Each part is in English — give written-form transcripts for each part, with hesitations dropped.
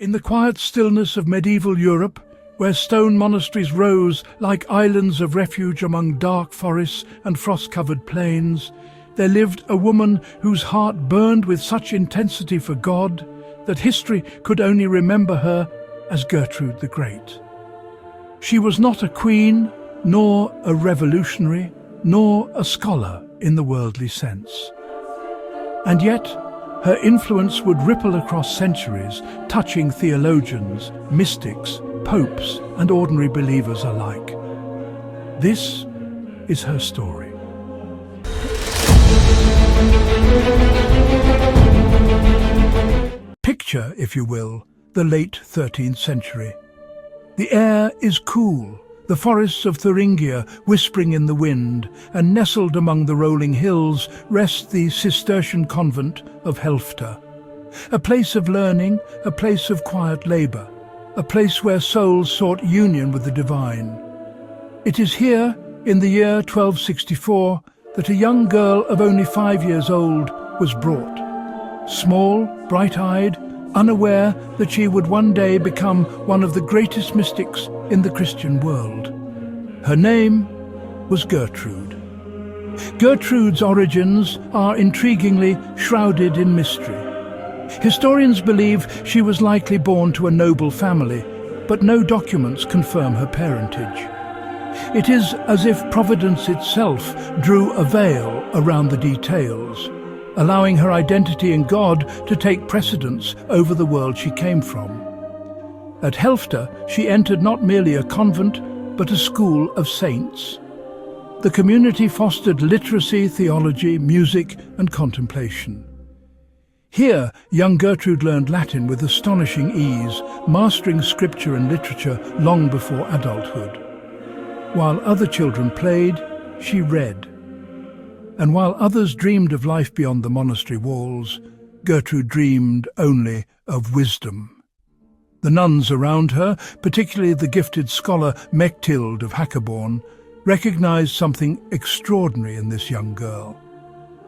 In the quiet stillness of medieval Europe, where stone monasteries rose like islands of refuge among dark forests and frost-covered plains, there lived a woman whose heart burned with such intensity for God that history could only remember her as Gertrude the Great. She was not a queen, nor a revolutionary, nor a scholar in the worldly sense. And yet, her influence would ripple across centuries, touching theologians, mystics, popes, and ordinary believers alike. This is her story. Picture, if you will, the late 13th century. The air is cool, the forests of Thuringia whispering in the wind, and nestled among the rolling hills rests the Cistercian convent of Helfta. A place of learning, a place of quiet labour, a place where souls sought union with the divine. It is here, in the year 1264, that a young girl of only 5 years old was brought. Small, bright-eyed, unaware that she would one day become one of the greatest mystics in the Christian world. Her name was Gertrude. Gertrude's origins are intriguingly shrouded in mystery. Historians believe she was likely born to a noble family, but no documents confirm her parentage. It is as if Providence itself drew a veil around the details, allowing her identity in God to take precedence over the world she came from. At Helfta, she entered not merely a convent, but a school of saints. The community fostered literacy, theology, music, and contemplation. Here, young Gertrude learned Latin with astonishing ease, mastering scripture and literature long before adulthood. While other children played, she read. And while others dreamed of life beyond the monastery walls, Gertrude dreamed only of wisdom. The nuns around her, particularly the gifted scholar Mechthild of Hackerborn, recognized something extraordinary in this young girl.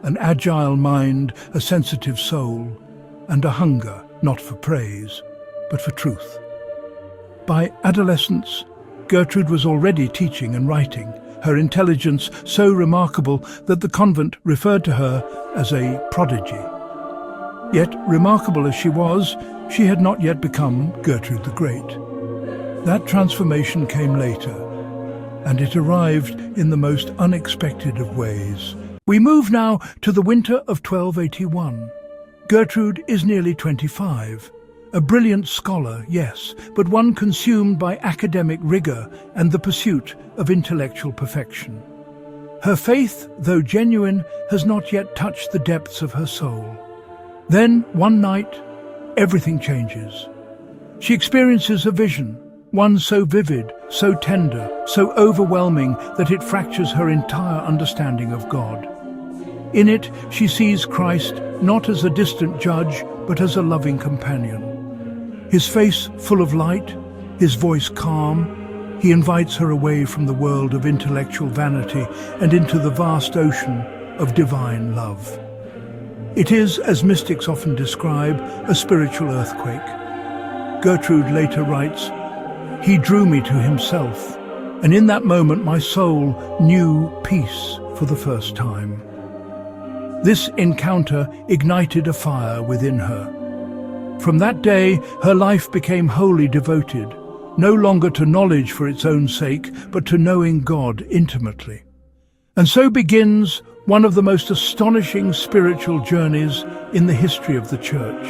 An agile mind, a sensitive soul, and a hunger not for praise, but for truth. By adolescence, Gertrude was already teaching and writing, her intelligence so remarkable that the convent referred to her as a prodigy. Yet, remarkable as she was, she had not yet become Gertrude the Great. That transformation came later, and it arrived in the most unexpected of ways. We move now to the winter of 1281. Gertrude is nearly 25. A brilliant scholar, yes, but one consumed by academic rigour and the pursuit of intellectual perfection. Her faith, though genuine, has not yet touched the depths of her soul. Then, one night, everything changes. She experiences a vision, one so vivid, so tender, so overwhelming that it fractures her entire understanding of God. In it, she sees Christ not as a distant judge, but as a loving companion. His face full of light, his voice calm, he invites her away from the world of intellectual vanity and into the vast ocean of divine love. It is, as mystics often describe, a spiritual earthquake. Gertrude later writes, "He drew me to himself, and in that moment my soul knew peace for the first time." This encounter ignited a fire within her. From that day, her life became wholly devoted, no longer to knowledge for its own sake, but to knowing God intimately. And so begins one of the most astonishing spiritual journeys in the history of the Church.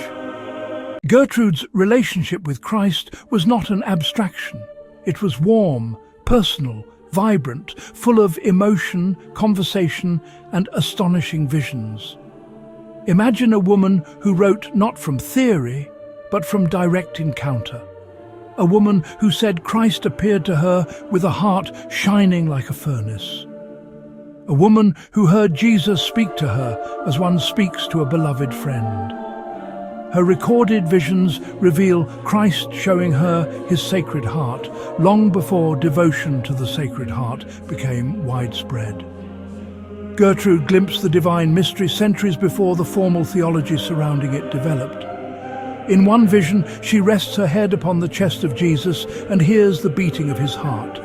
Gertrude's relationship with Christ was not an abstraction. It was warm, personal, vibrant, full of emotion, conversation, and astonishing visions. Imagine a woman who wrote not from theory, but from direct encounter. A woman who said Christ appeared to her with a heart shining like a furnace. A woman who heard Jesus speak to her as one speaks to a beloved friend. Her recorded visions reveal Christ showing her his Sacred Heart long before devotion to the Sacred Heart became widespread. Gertrude glimpsed the divine mystery centuries before the formal theology surrounding it developed. In one vision, she rests her head upon the chest of Jesus and hears the beating of his heart.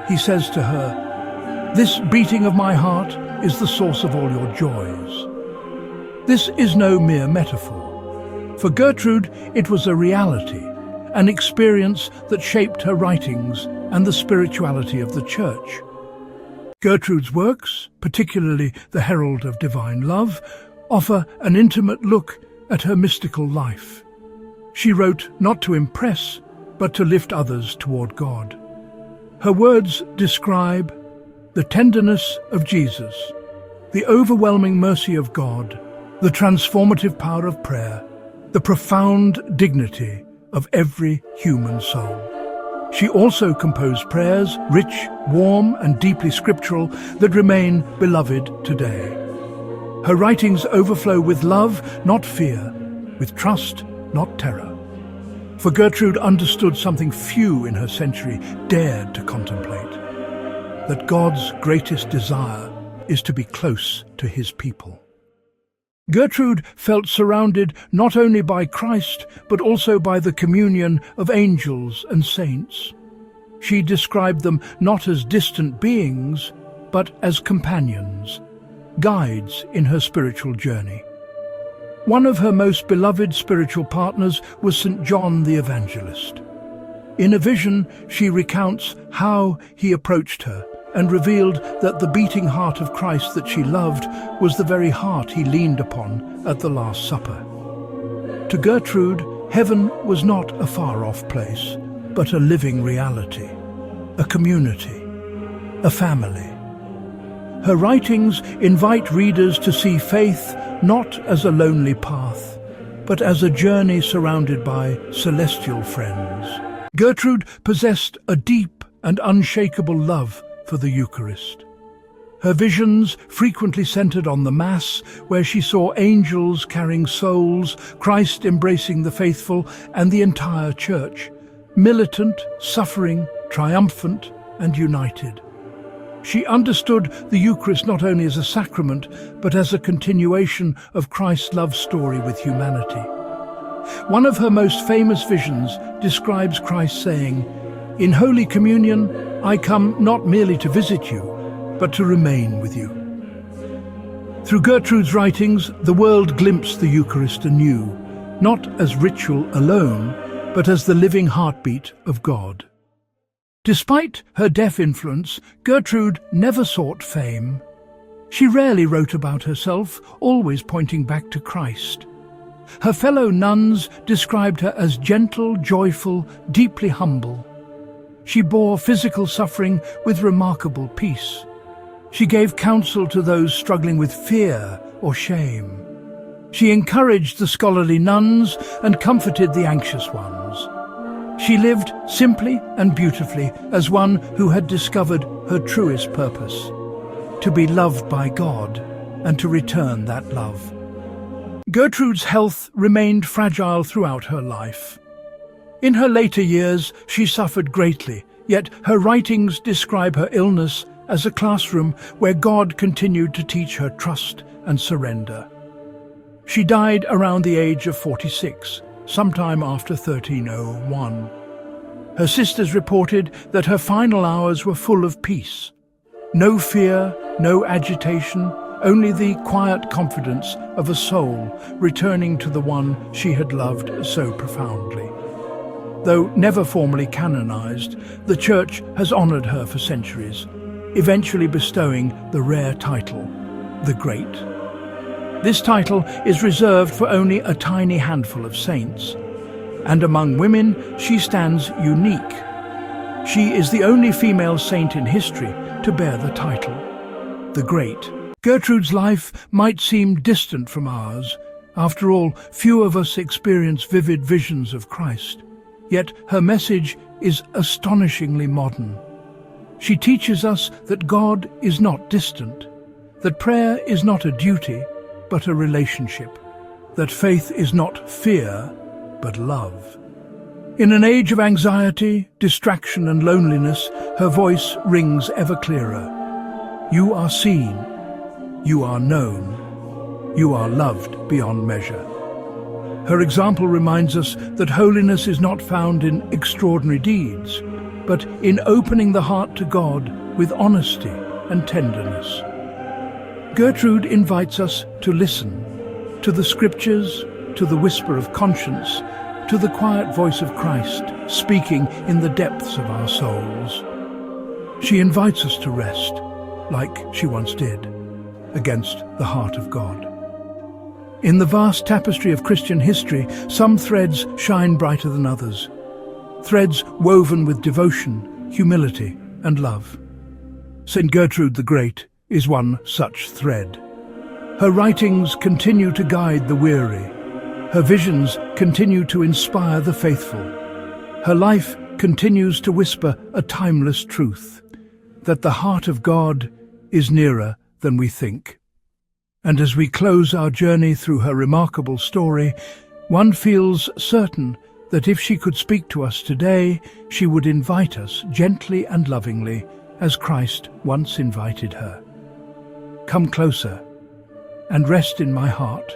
He says to her, "This beating of my heart is the source of all your joys." This is no mere metaphor. For Gertrude, it was a reality, an experience that shaped her writings and the spirituality of the Church. Gertrude's works, particularly the Herald of Divine Love, offer an intimate look at her mystical life. She wrote not to impress, but to lift others toward God. Her words describe the tenderness of Jesus, the overwhelming mercy of God, the transformative power of prayer, the profound dignity of every human soul. She also composed prayers, rich, warm, and deeply scriptural, that remain beloved today. Her writings overflow with love, not fear, with trust, not terror. For Gertrude understood something few in her century dared to contemplate, that God's greatest desire is to be close to his people. Gertrude felt surrounded not only by Christ, but also by the communion of angels and saints. She described them not as distant beings, but as companions, guides in her spiritual journey. One of her most beloved spiritual partners was Saint John the Evangelist. In a vision, she recounts how he approached her and revealed that the beating heart of Christ that she loved was the very heart he leaned upon at the Last Supper. To Gertrude, heaven was not a far-off place, but a living reality, a community, a family. Her writings invite readers to see faith not as a lonely path, but as a journey surrounded by celestial friends. Gertrude possessed a deep and unshakable love for the Eucharist. Her visions frequently centered on the Mass, where she saw angels carrying souls, Christ embracing the faithful, and the entire Church, militant, suffering, triumphant, and united. She understood the Eucharist not only as a sacrament, but as a continuation of Christ's love story with humanity. One of her most famous visions describes Christ saying, "In Holy Communion, I come not merely to visit you, but to remain with you." Through Gertrude's writings, the world glimpsed the Eucharist anew, not as ritual alone, but as the living heartbeat of God. Despite her deaf influence, Gertrude never sought fame. She rarely wrote about herself, always pointing back to Christ. Her fellow nuns described her as gentle, joyful, deeply humble. She bore physical suffering with remarkable peace. She gave counsel to those struggling with fear or shame. She encouraged the scholarly nuns and comforted the anxious ones. She lived simply and beautifully as one who had discovered her truest purpose, to be loved by God and to return that love. Gertrude's health remained fragile throughout her life. In her later years, she suffered greatly, yet her writings describe her illness as a classroom where God continued to teach her trust and surrender. She died around the age of 46, sometime after 1301. Her sisters reported that her final hours were full of peace. No fear, no agitation, only the quiet confidence of a soul returning to the one she had loved so profoundly. Though never formally canonized, the Church has honored her for centuries, eventually bestowing the rare title, the Great. This title is reserved for only a tiny handful of saints, and among women she stands unique. She is the only female saint in history to bear the title, the Great. Gertrude's life might seem distant from ours. After all, few of us experience vivid visions of Christ. Yet her message is astonishingly modern. She teaches us that God is not distant, that prayer is not a duty, but a relationship, that faith is not fear, but love. In an age of anxiety, distraction and loneliness, her voice rings ever clearer. You are seen, you are known, you are loved beyond measure. Her example reminds us that holiness is not found in extraordinary deeds, but in opening the heart to God with honesty and tenderness. Gertrude invites us to listen to the scriptures, to the whisper of conscience, to the quiet voice of Christ speaking in the depths of our souls. She invites us to rest, like she once did, against the heart of God. In the vast tapestry of Christian history, some threads shine brighter than others. Threads woven with devotion, humility, and love. Saint Gertrude the Great is one such thread. Her writings continue to guide the weary. Her visions continue to inspire the faithful. Her life continues to whisper a timeless truth, that the heart of God is nearer than we think. And as we close our journey through her remarkable story, one feels certain that if she could speak to us today, she would invite us gently and lovingly, as Christ once invited her. Come closer and rest in my heart.